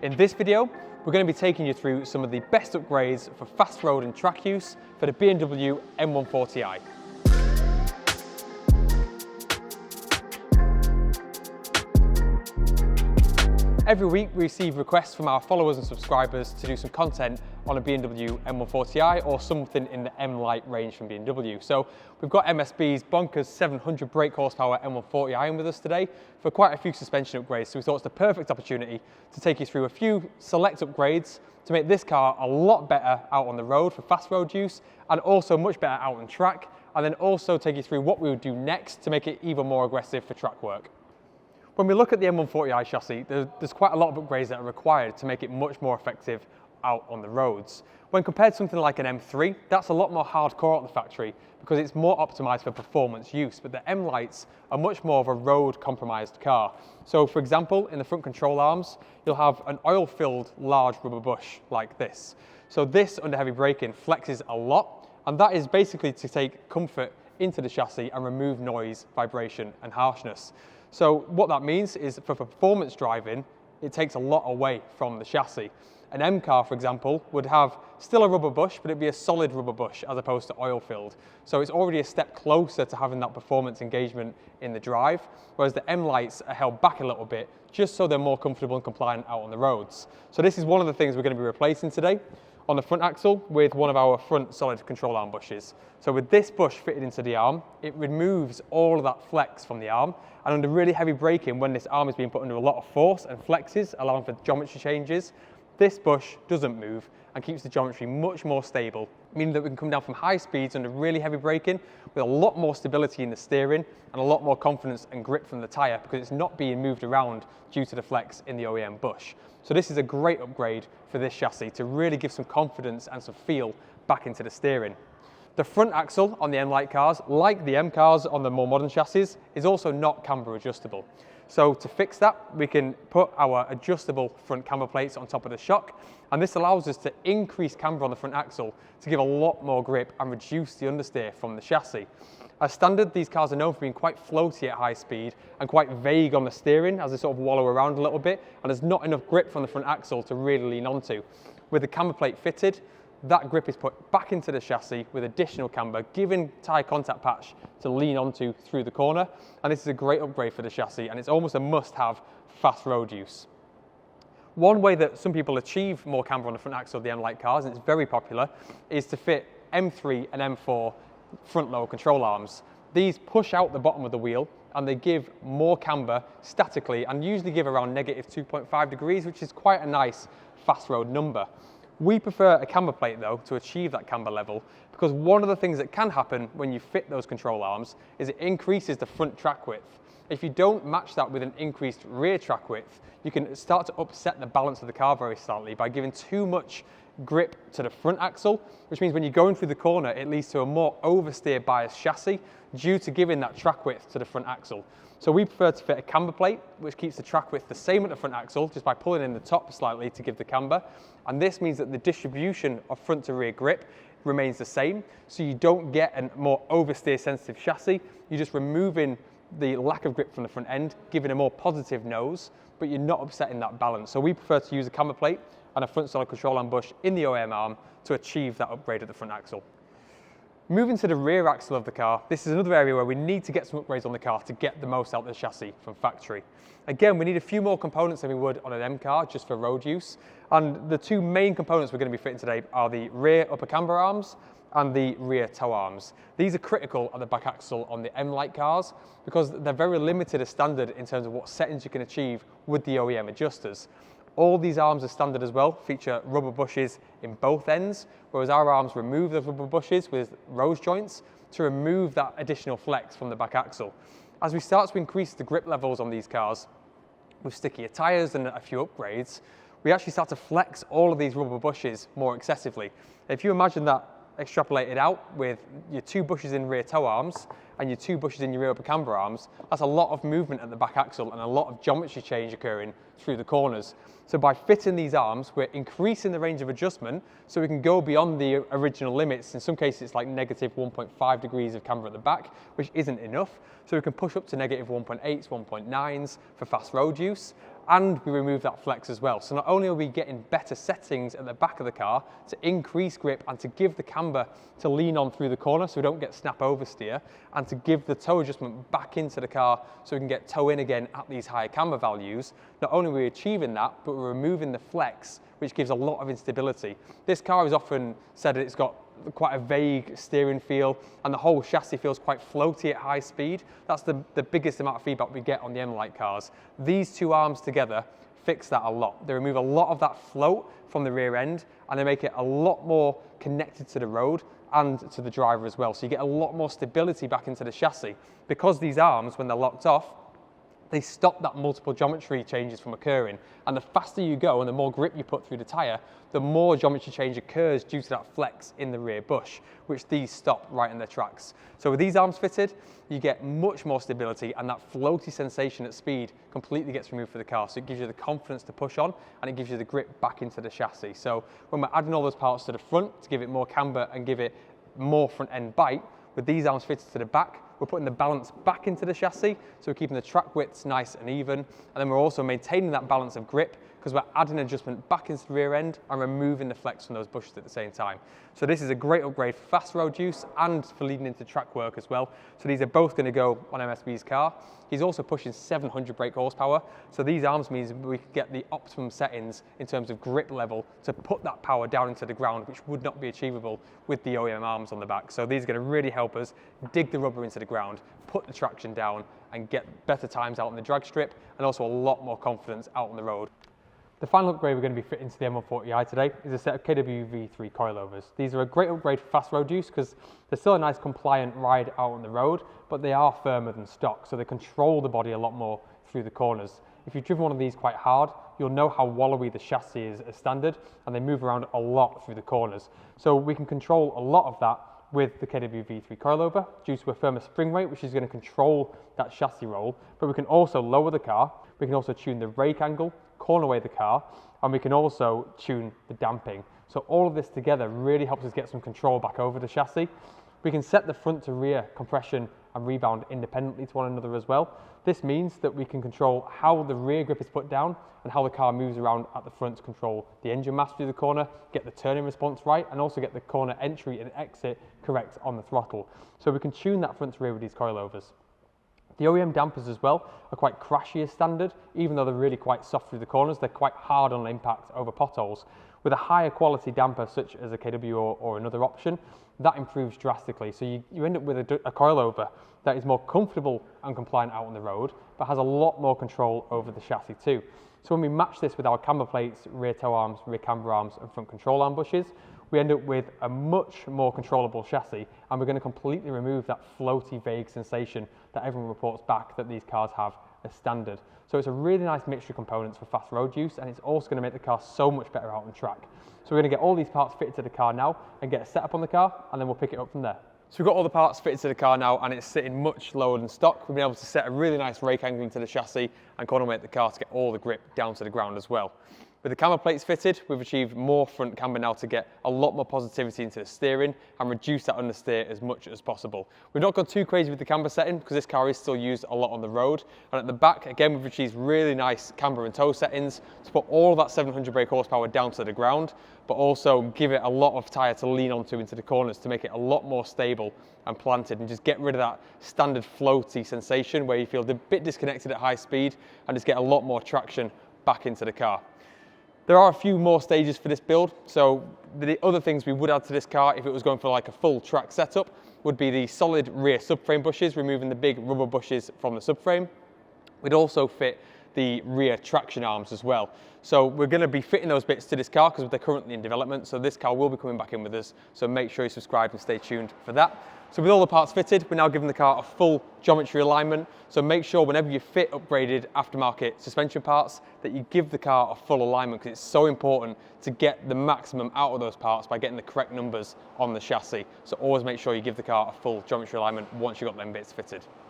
In this video, we're going to be taking you through some of the best upgrades for fast road and track use for the BMW M140i. Every week we receive requests from our followers and subscribers to do some content on a BMW M140i or something in the M-Lite range from BMW. So we've got MSB's bonkers 700 brake horsepower M140i in with us today for quite a few suspension upgrades. So we thought it's the perfect opportunity to take you through a few select upgrades to make this car a lot better out on the road for fast road use and also much better out on track, and then also take you through what we would do next to make it even more aggressive for track work. When we look at the M140i chassis, there's quite a lot of upgrades that are required to make it much more effective out on the roads. When compared to something like an M3, that's a lot more hardcore at the factory because it's more optimized for performance use, but the M-Lites are much more of a road compromised car. So for example, in the front control arms, you'll have an oil-filled large rubber bush like this. So this, under heavy braking, flexes a lot, and that is basically to take comfort into the chassis and remove noise, vibration, and harshness. So what that means is for performance driving, it takes a lot away from the chassis. An M car, for example, would have still a rubber bush, but it'd be a solid rubber bush as opposed to oil filled. So it's already a step closer to having that performance engagement in the drive, whereas the M-Lites are held back a little bit, just so they're more comfortable and compliant out on the roads. So this is one of the things we're going to be replacing today on the front axle with one of our front solid control arm bushes. So with this bush fitted into the arm, it removes all of that flex from the arm, and under really heavy braking, when this arm is being put under a lot of force and flexes, allowing for geometry changes, this bush doesn't move and keeps the geometry much more stable, meaning that we can come down from high speeds under really heavy braking with a lot more stability in the steering and a lot more confidence and grip from the tyre because it's not being moved around due to the flex in the OEM bush. So this is a great upgrade for this chassis to really give some confidence and some feel back into the steering. The front axle on the M-Lite cars, like the M cars on the more modern chassis, is also not camber adjustable. So to fix that, we can put our adjustable front camber plates on top of the shock, and this allows us to increase camber on the front axle to give a lot more grip and reduce the understeer from the chassis. As standard, these cars are known for being quite floaty at high speed and quite vague on the steering as they sort of wallow around a little bit, and there's not enough grip from the front axle to really lean onto. With the camber plate fitted, that grip is put back into the chassis with additional camber, giving tyre contact patch to lean onto through the corner. And this is a great upgrade for the chassis, and it's almost a must-have fast road use. One way that some people achieve more camber on the front axle of the M-Lite cars, and it's very popular, is to fit M3 and M4 front lower control arms. These push out the bottom of the wheel, and they give more camber statically, and usually give around negative 2.5 degrees, which is quite a nice fast road number. We prefer a camber plate though to achieve that camber level, because one of the things that can happen when you fit those control arms is it increases the front track width. If you don't match that with an increased rear track width, you can start to upset the balance of the car very slightly by giving too much grip to the front axle, which means when you're going through the corner, it leads to a more oversteer biased chassis due to giving that track width to the front axle. So we prefer to fit a camber plate, which keeps the track width the same at the front axle, just by pulling in the top slightly to give the camber. And this means that the distribution of front to rear grip remains the same, so you don't get a more oversteer sensitive chassis. You're just removing the lack of grip from the front end, giving a more positive nose, but you're not upsetting that balance. So we prefer to use a camber plate and a front solid control arm bush in the OEM arm to achieve that upgrade at the front axle. Moving to the rear axle of the car, this is another area where we need to get some upgrades on the car to get the most out of the chassis from factory. Again, we need a few more components than we would on an M car just for road use. And the two main components we're going to be fitting today are the rear upper camber arms and the rear toe arms. These are critical at the back axle on the M-Lite cars because they're very limited as standard in terms of what settings you can achieve with the OEM adjusters. All these arms are standard as well, feature rubber bushes in both ends, whereas our arms remove those rubber bushes with rose joints to remove that additional flex from the back axle. As we start to increase the grip levels on these cars with stickier tyres and a few upgrades, we actually start to flex all of these rubber bushes more excessively. If you imagine that extrapolated out with your two bushes in rear toe arms and your two bushes in your rear upper camber arms, that's a lot of movement at the back axle and a lot of geometry change occurring through the corners. So by fitting these arms, we're increasing the range of adjustment so we can go beyond the original limits. In some cases, it's like negative 1.5 degrees of camber at the back, which isn't enough. So we can push up to negative 1.8s, 1.9s for fast road use. and we remove that flex as well. So not only are we getting better settings at the back of the car to increase grip and to give the camber to lean on through the corner so we don't get snap oversteer, and to give the toe adjustment back into the car so we can get toe in again at these higher camber values, not only are we achieving that, but we're removing the flex, which gives a lot of instability. This car is often said that it's got quite a vague steering feel and the whole chassis feels quite floaty at high speed. That's the biggest amount of feedback we get on the M-Lite cars. These two arms together fix that a lot. They remove a lot of that float from the rear end and they make it a lot more connected to the road and to the driver as well. So you get a lot more stability back into the chassis. Because these arms, when they're locked off, they stop that multiple geometry changes from occurring. And the faster you go and the more grip you put through the tyre, the more geometry change occurs due to that flex in the rear bush, which these stop right in their tracks. So with these arms fitted, you get much more stability and that floaty sensation at speed completely gets removed for the car. So it gives you the confidence to push on and it gives you the grip back into the chassis. So when we're adding all those parts to the front to give it more camber and give it more front end bite, with these arms fitted to the back, we're putting the balance back into the chassis, so we're keeping the track widths nice and even, and then we're also maintaining that balance of grip because we're adding adjustment back into the rear end and removing the flex from those bushes at the same time. So this is a great upgrade for fast road use and for leading into track work as well. So these are both going to go on MSB's car. He's also pushing 700 brake horsepower, so these arms means we can get the optimum settings in terms of grip level to put that power down into the ground, which would not be achievable with the OEM arms on the back. So these are going to really help us dig the rubber into the ground, put the traction down and get better times out on the drag strip and also a lot more confidence out on the road. The final upgrade we're going to be fitting to the M14Oi today is a set of KW V3 coilovers. These are a great upgrade for fast road use because they're still a nice compliant ride out on the road, but they are firmer than stock, so they control the body a lot more through the corners. If you've driven one of these quite hard, you'll know how wallowy the chassis is as standard, and they move around a lot through the corners. So we can control a lot of that with the KW V3 coilover due to a firmer spring rate, which is going to control that chassis roll, but we can also lower the car, we can also tune the rake angle, corner away the car, and we can also tune the damping. So all of this together really helps us get some control back over the chassis. We can set the front to rear compression and rebound independently to one another as well. This means that we can control how the rear grip is put down and how the car moves around at the front to control the engine mass through the corner, get the turning response right, and also get the corner entry and exit correct on the throttle. So we can tune that front to rear with these coilovers. The OEM dampers as well are quite crashy as standard, even though they're really quite soft through the corners, they're quite hard on impact over potholes. With a higher quality damper such as a KW or another option, that improves drastically. So you end up with a coilover that is more comfortable and compliant out on the road, but has a lot more control over the chassis too. So when we match this with our camber plates, rear toe arms, rear camber arms and front control arm bushes, we end up with a much more controllable chassis, and we're going to completely remove that floaty, vague sensation that everyone reports back that these cars have as standard. So it's a really nice mixture of components for fast road use, and it's also going to make the car so much better out on track. So we're going to get all these parts fitted to the car now and get a setup on the car, and then we'll pick it up from there. So we've got all the parts fitted to the car now and it's sitting much lower than stock. We've been able to set a really nice rake angle into the chassis and corner weight the car to get all the grip down to the ground as well. With the camber plates fitted, we've achieved more front camber now to get a lot more positivity into the steering and reduce that understeer as much as possible. We've not gone too crazy with the camber setting because this car is still used a lot on the road. And at the back, again, we've achieved really nice camber and toe settings to put all of that 700 brake horsepower down to the ground, but also give it a lot of tyre to lean onto into the corners to make it a lot more stable and planted and just get rid of that standard floaty sensation where you feel a bit disconnected at high speed and just get a lot more traction back into the car. There are a few more stages for this build, so the other things we would add to this car if it was going for like a full track setup would be the solid rear subframe bushes, removing the big rubber bushes from the subframe. We'd also fit the rear traction arms as well. So we're going to be fitting those bits to this car because they're currently in development, so this car will be coming back in with us, so make sure you subscribe and stay tuned for that. So with all the parts fitted, we're now giving the car a full geometry alignment, so make sure whenever you fit upgraded aftermarket suspension parts that you give the car a full alignment because it's so important to get the maximum out of those parts by getting the correct numbers on the chassis. So always make sure you give the car a full geometry alignment once you've got them bits fitted.